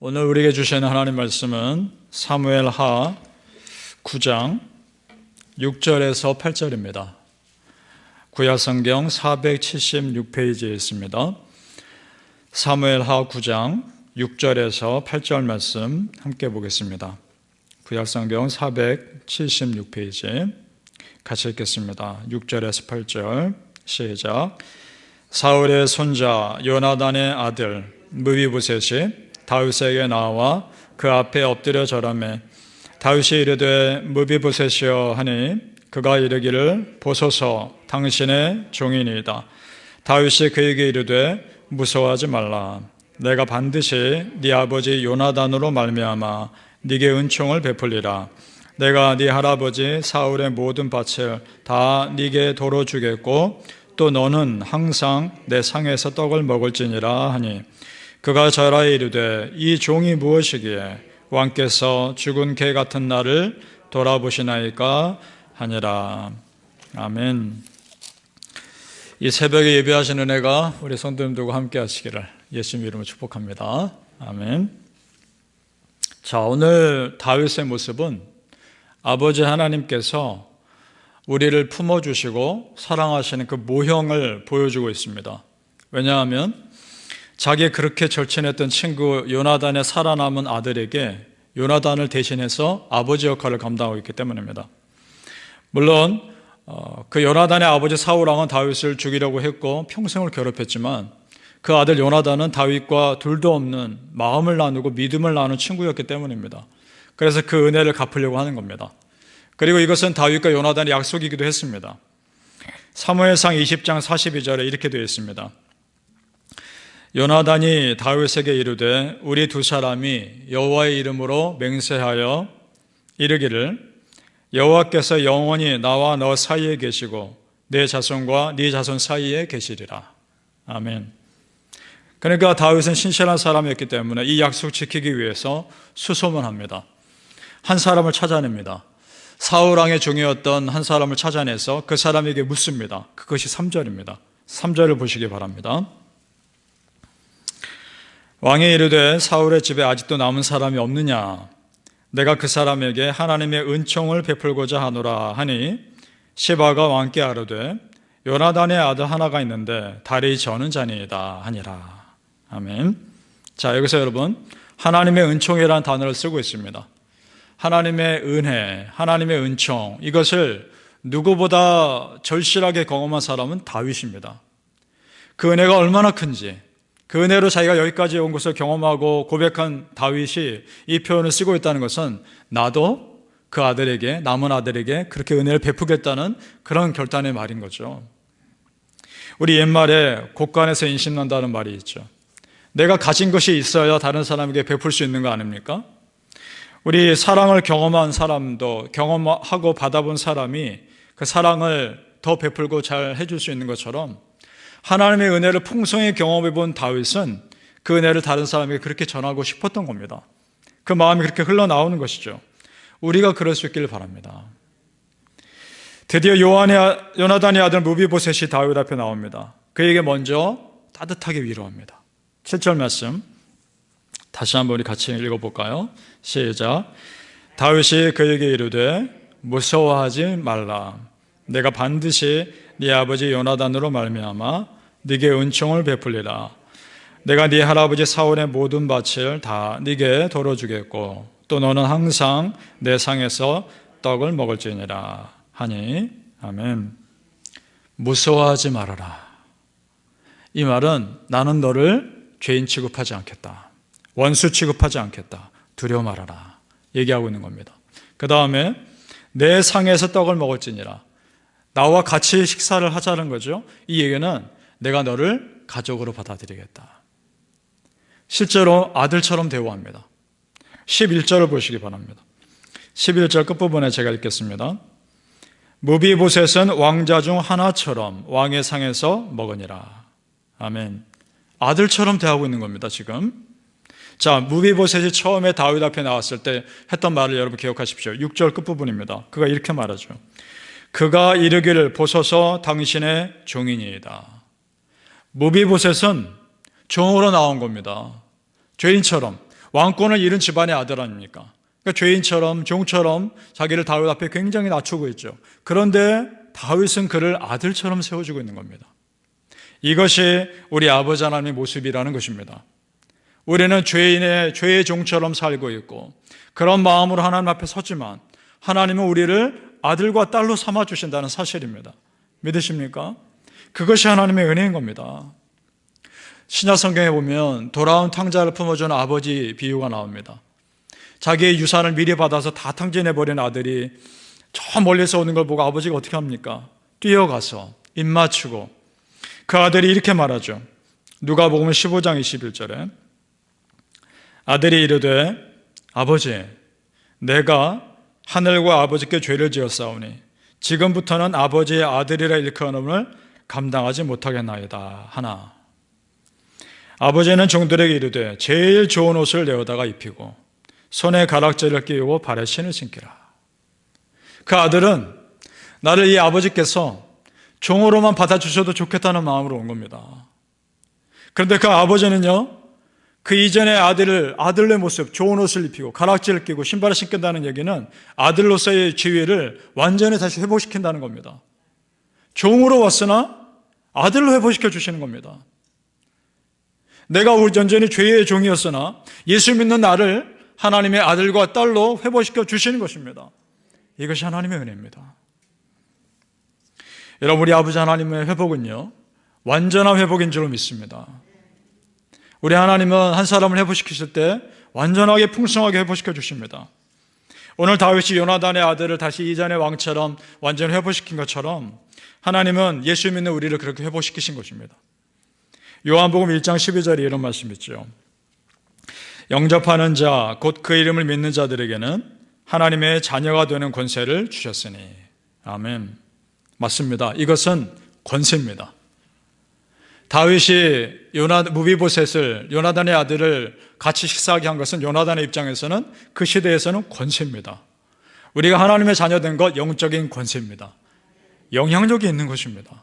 오늘 우리에게 주시는 하나님 말씀은 사무엘하 9장 6절에서 8절입니다. 구약성경 476페이지에 있습니다. 사무엘하 9장 6절에서 8절 말씀 함께 보겠습니다. 구약성경 476페이지 같이 읽겠습니다. 6절에서 8절 시작. 사울의 손자 요나단의 아들 무비보셋이 다윗에게 나와 그 앞에 엎드려 절하매 다윗이 이르되 무비보셋이여 하니 그가 이르기를 보소서 당신의 종이니이다. 다윗이 그에게 이르되 무서워하지 말라. 내가 반드시 네 아버지 요나단으로 말미암아 네게 은총을 베풀리라. 내가 네 할아버지 사울의 모든 밭을 다 네게 도로 주겠고 또 너는 항상 내 상에서 떡을 먹을지니라 하니 그가 절하에 이르되 이 종이 무엇이기에 왕께서 죽은 개 같은 나를 돌아보시나이까 하니라. 아멘. 이 새벽에 예배하신 은혜가 우리 성도님들과 함께 하시기를 예수님 이름으로 축복합니다. 아멘. 자, 오늘 다윗의 모습은 아버지 하나님께서 우리를 품어주시고 사랑하시는 그 모형을 보여주고 있습니다. 왜냐하면 자기 그렇게 절친했던 친구 요나단의 살아남은 아들에게 요나단을 대신해서 아버지 역할을 감당하고 있기 때문입니다. 물론 그 요나단의 아버지 사울왕은 다윗을 죽이려고 했고 평생을 괴롭혔지만 그 아들 요나단은 다윗과 둘도 없는 마음을 나누고 믿음을 나눈 친구였기 때문입니다. 그래서 그 은혜를 갚으려고 하는 겁니다. 그리고 이것은 다윗과 요나단의 약속이기도 했습니다. 사무엘상 20장 42절에 이렇게 되어 있습니다. 요나단이 다윗에게 이르되 우리 두 사람이 여호와의 이름으로 맹세하여 이르기를 여호와께서 영원히 나와 너 사이에 계시고 내 자손과 네 자손 사이에 계시리라. 아멘. 그러니까 다윗은 신실한 사람이었기 때문에 이 약속 지키기 위해서 수소문합니다. 한 사람을 찾아냅니다. 사울왕의 종이었던 한 사람을 찾아내서 그 사람에게 묻습니다. 그것이 3절입니다. 3절을 보시기 바랍니다. 왕이 이르되 사울의 집에 아직도 남은 사람이 없느냐? 내가 그 사람에게 하나님의 은총을 베풀고자 하노라 하니 시바가 왕께 아뢰되 요나단의 아들 하나가 있는데 다리 저는 자니이다 하니라. 아멘. 자, 여기서 여러분 하나님의 은총이라는 단어를 쓰고 있습니다. 하나님의 은혜, 하나님의 은총, 이것을 누구보다 절실하게 경험한 사람은 다윗입니다. 그 은혜가 얼마나 큰지, 그 은혜로 자기가 여기까지 온 것을 경험하고 고백한 다윗이 이 표현을 쓰고 있다는 것은 나도 그 아들에게, 남은 아들에게 그렇게 은혜를 베푸겠다는 그런 결단의 말인 거죠. 우리 옛말에 곳간에서 인심난다는 말이 있죠. 내가 가진 것이 있어야 다른 사람에게 베풀 수 있는 거 아닙니까? 우리 사랑을 경험한 사람도 경험하고 받아본 사람이 그 사랑을 더 베풀고 잘 해줄 수 있는 것처럼 하나님의 은혜를 풍성히 경험해 본 다윗은 그 은혜를 다른 사람에게 그렇게 전하고 싶었던 겁니다. 그 마음이 그렇게 흘러나오는 것이죠. 우리가 그럴 수 있기를 바랍니다. 드디어 요나단의 아들 무비보셋이 다윗 앞에 나옵니다. 그에게 먼저 따뜻하게 위로합니다. 7절 말씀 다시 한번 우리 같이 읽어볼까요? 시작. 다윗이 그에게 이르되 무서워하지 말라. 내가 반드시 네 아버지 요나단으로 말미암아 네게 은총을 베풀리라. 내가 네 할아버지 사울의 모든 밭을 다 네게 도로 주겠고 또 너는 항상 내 상에서 떡을 먹을지니라 하니. 아멘. 무서워하지 말아라. 이 말은 나는 너를 죄인 취급하지 않겠다, 원수 취급하지 않겠다, 두려워 말아라 얘기하고 있는 겁니다. 그 다음에 내 상에서 떡을 먹을지니라. 나와 같이 식사를 하자는 거죠. 이 얘기는 내가 너를 가족으로 받아들이겠다. 실제로 아들처럼 대우합니다. 11절을 보시기 바랍니다. 11절 끝부분에 제가 읽겠습니다. 무비보셋은 왕자 중 하나처럼 왕의 상에서 먹으니라. 아멘. 아들처럼 대하고 있는 겁니다, 지금. 자, 무비보셋이 처음에 다윗 앞에 나왔을 때 했던 말을 여러분 기억하십시오. 6절 끝부분입니다. 그가 이렇게 말하죠. 그가 이르기를 보소서 당신의 종이니이다. 무비보셋은 종으로 나온 겁니다. 죄인처럼 왕권을 잃은 집안의 아들 아닙니까? 그러니까 죄인처럼 종처럼 자기를 다윗 앞에 굉장히 낮추고 있죠. 그런데 다윗은 그를 아들처럼 세워주고 있는 겁니다. 이것이 우리 아버지 하나님의 모습이라는 것입니다. 우리는 죄의 종처럼 살고 있고 그런 마음으로 하나님 앞에 섰지만 하나님은 우리를 아들과 딸로 삼아주신다는 사실입니다. 믿으십니까? 그것이 하나님의 은혜인 겁니다. 신약 성경에 보면 돌아온 탕자를 품어주는 아버지 비유가 나옵니다. 자기의 유산을 미리 받아서 다 탕진해버린 아들이 저 멀리서 오는 걸 보고 아버지가 어떻게 합니까? 뛰어가서 입 맞추고 그 아들이 이렇게 말하죠. 누가복음 15장 21절에 아들이 이르되 아버지 내가 하늘과 아버지께 죄를 지었사오니 지금부터는 아버지의 아들이라 일컬음을 감당하지 못하겠나이다 하나. 아버지는 종들에게 이르되 제일 좋은 옷을 내어다가 입히고 손에 가락지를 끼우고 발에 신을 신기라. 그 아들은 나를 이 아버지께서 종으로만 받아주셔도 좋겠다는 마음으로 온 겁니다. 그런데 그 아버지는요, 그 이전의 아들의 모습, 좋은 옷을 입히고 가락지를 끼고 신발을 신긴다는 얘기는 아들로서의 지위를 완전히 다시 회복시킨다는 겁니다. 종으로 왔으나 아들로 회복시켜 주시는 겁니다. 내가 완전히 죄의 종이었으나 예수 믿는 나를 하나님의 아들과 딸로 회복시켜 주시는 것입니다. 이것이 하나님의 은혜입니다. 여러분, 우리 아버지 하나님의 회복은요, 완전한 회복인 줄로 믿습니다. 우리 하나님은 한 사람을 회복시키실 때 완전하게 풍성하게 회복시켜 주십니다. 오늘 다윗이 요나단의 아들을 다시 이전의 왕처럼 완전히 회복시킨 것처럼 하나님은 예수 믿는 우리를 그렇게 회복시키신 것입니다. 요한복음 1장 12절에 이런 말씀이 있죠. 영접하는 자, 곧 그 이름을 믿는 자들에게는 하나님의 자녀가 되는 권세를 주셨으니. 아멘. 맞습니다. 이것은 권세입니다. 다윗이 무비보셋을, 요나단의 아들을 같이 식사하게 한 것은 요나단의 입장에서는 그 시대에서는 권세입니다. 우리가 하나님의 자녀된 것 영적인 권세입니다. 영향력이 있는 것입니다.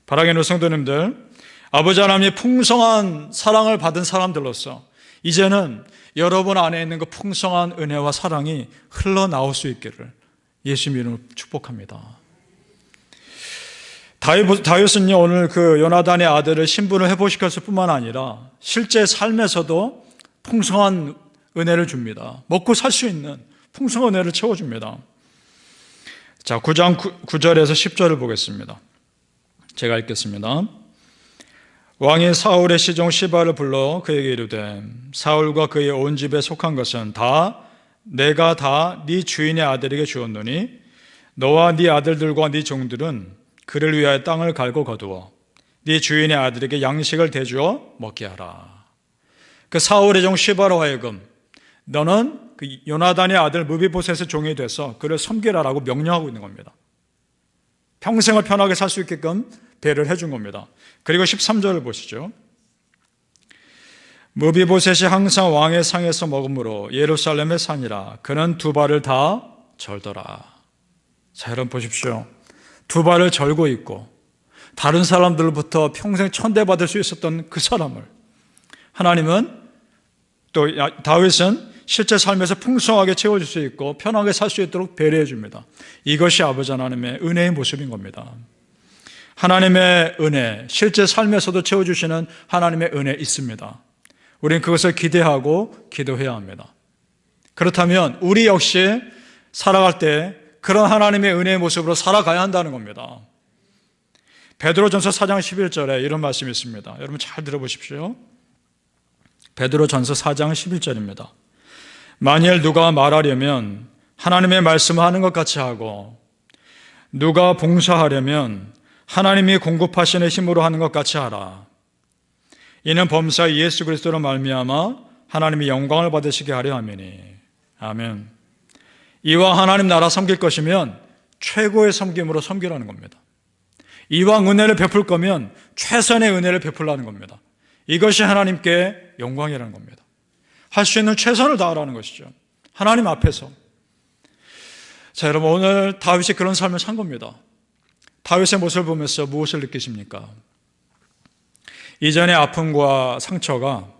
바라게는 성도님들, 아버지 하나님의 풍성한 사랑을 받은 사람들로서 이제는 여러분 안에 있는 그 풍성한 은혜와 사랑이 흘러나올 수 있기를 예수 이름으로 축복합니다. 다윗은요, 오늘 그 요나단의 아들을 신분을 회복시켰을 뿐만 아니라 실제 삶에서도 풍성한 은혜를 줍니다. 먹고 살 수 있는 풍성한 은혜를 채워줍니다. 자, 9장 9절에서 10절을 보겠습니다. 제가 읽겠습니다. 왕이 사울의 시종 시바를 불러 그에게 이르되 사울과 그의 온 집에 속한 것은 내가 다 네 주인의 아들에게 주었노니 너와 네 아들들과 네 종들은 그를 위하여 땅을 갈고 거두어 네 주인의 아들에게 양식을 대주어 먹게 하라. 그 사울의 종 시바로 하여금 너는 그 요나단의 아들 무비보셋의 종이 돼서 그를 섬기라라고 명령하고 있는 겁니다. 평생을 편하게 살 수 있게끔 배를 해준 겁니다. 그리고 13절을 보시죠. 무비보셋이 항상 왕의 상에서 먹으므로 예루살렘의 산이라 그는 두 발을 다 절더라. 자, 여러분 보십시오. 두 발을 절고 있고 다른 사람들로부터 평생 천대받을 수 있었던 그 사람을 하나님은 또 다윗은 실제 삶에서 풍성하게 채워줄 수 있고 편하게 살 수 있도록 배려해 줍니다. 이것이 아버지 하나님의 은혜의 모습인 겁니다. 하나님의 은혜, 실제 삶에서도 채워주시는 하나님의 은혜 있습니다. 우리는 그것을 기대하고 기도해야 합니다. 그렇다면 우리 역시 살아갈 때 그런 하나님의 은혜의 모습으로 살아가야 한다는 겁니다. 베드로전서 4장 11절에 이런 말씀이 있습니다. 여러분 잘 들어보십시오. 베드로전서 4장 11절입니다. 만일 누가 말하려면 하나님의 말씀을 하는 것 같이 하고 누가 봉사하려면 하나님이 공급하시는 힘으로 하는 것 같이 하라. 이는 범사 예수 그리스도로 말미암아 하나님이 영광을 받으시게 하려 함이니. 아멘. 이와 하나님 나라 섬길 것이면 최고의 섬김으로 섬기라는 겁니다. 이왕 은혜를 베풀 거면 최선의 은혜를 베풀라는 겁니다. 이것이 하나님께 영광이라는 겁니다. 할 수 있는 최선을 다하라는 것이죠. 하나님 앞에서. 자, 여러분 오늘 다윗이 그런 삶을 산 겁니다. 다윗의 모습을 보면서 무엇을 느끼십니까? 이전의 아픔과 상처가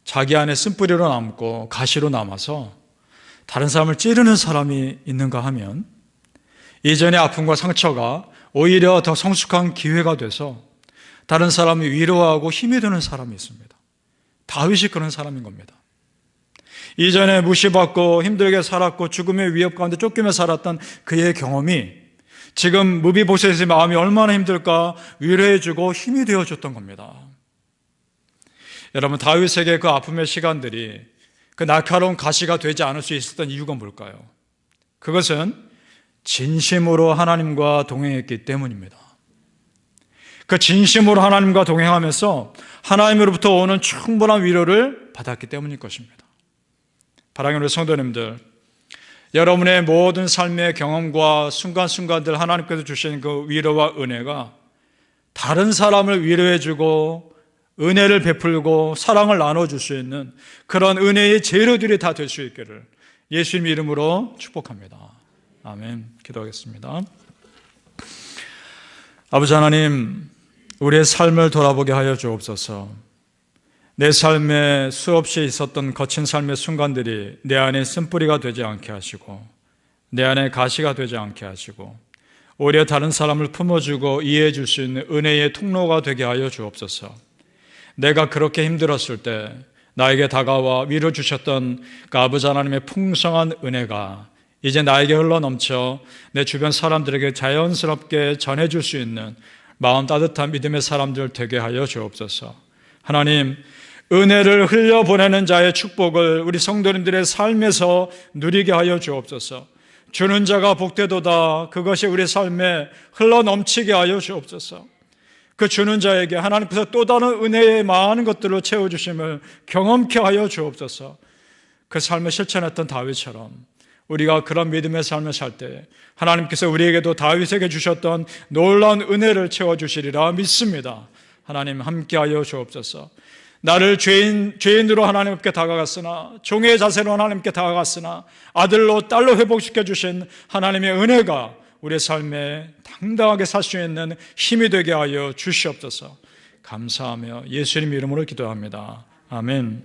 자기 안에 쓴뿌리로 남고 가시로 남아서 다른 사람을 찌르는 사람이 있는가 하면 이전의 아픔과 상처가 오히려 더 성숙한 기회가 돼서 다른 사람이 위로하고 힘이 되는 사람이 있습니다. 다윗이 그런 사람인 겁니다. 이전에 무시받고 힘들게 살았고 죽음의 위협 가운데 쫓기며 살았던 그의 경험이 지금 무비보셋의 마음이 얼마나 힘들까 위로해주고 힘이 되어줬던 겁니다. 여러분, 다윗에게 그 아픔의 시간들이 그 날카로운 가시가 되지 않을 수 있었던 이유가 뭘까요? 그것은 진심으로 하나님과 동행했기 때문입니다. 그 진심으로 하나님과 동행하면서 하나님으로부터 오는 충분한 위로를 받았기 때문일 것입니다. 사랑하는 성도님들, 여러분의 모든 삶의 경험과 순간순간들 하나님께서 주신 그 위로와 은혜가 다른 사람을 위로해주고 은혜를 베풀고 사랑을 나눠줄 수 있는 그런 은혜의 재료들이 다 될 수 있기를 예수님 이름으로 축복합니다. 아멘. 기도하겠습니다. 아버지 하나님, 우리의 삶을 돌아보게 하여 주옵소서. 내 삶에 수없이 있었던 거친 삶의 순간들이 내 안에 쓴뿌리가 되지 않게 하시고 내 안에 가시가 되지 않게 하시고 오히려 다른 사람을 품어주고 이해해 줄 수 있는 은혜의 통로가 되게 하여 주옵소서. 내가 그렇게 힘들었을 때 나에게 다가와 위로 주셨던 그 아버지 하나님의 풍성한 은혜가 이제 나에게 흘러넘쳐 내 주변 사람들에게 자연스럽게 전해줄 수 있는 마음 따뜻한 믿음의 사람들 되게 하여 주옵소서. 하나님, 은혜를 흘려보내는 자의 축복을 우리 성도님들의 삶에서 누리게 하여 주옵소서. 주는 자가 복되도다. 그것이 우리 삶에 흘러넘치게 하여 주옵소서. 그 주는 자에게 하나님께서 또 다른 은혜의 많은 것들로 채워주심을 경험케 하여 주옵소서. 그 삶을 실천했던 다윗처럼 우리가 그런 믿음의 삶을 살 때 하나님께서 우리에게도 다윗에게 주셨던 놀라운 은혜를 채워주시리라 믿습니다. 하나님 함께하여 주옵소서. 나를 죄인으로 하나님께 다가갔으나 종의 자세로 하나님께 다가갔으나 아들로 딸로 회복시켜 주신 하나님의 은혜가 우리의 삶에 당당하게 살 수 있는 힘이 되게 하여 주시옵소서. 감사하며 예수님 이름으로 기도합니다. 아멘.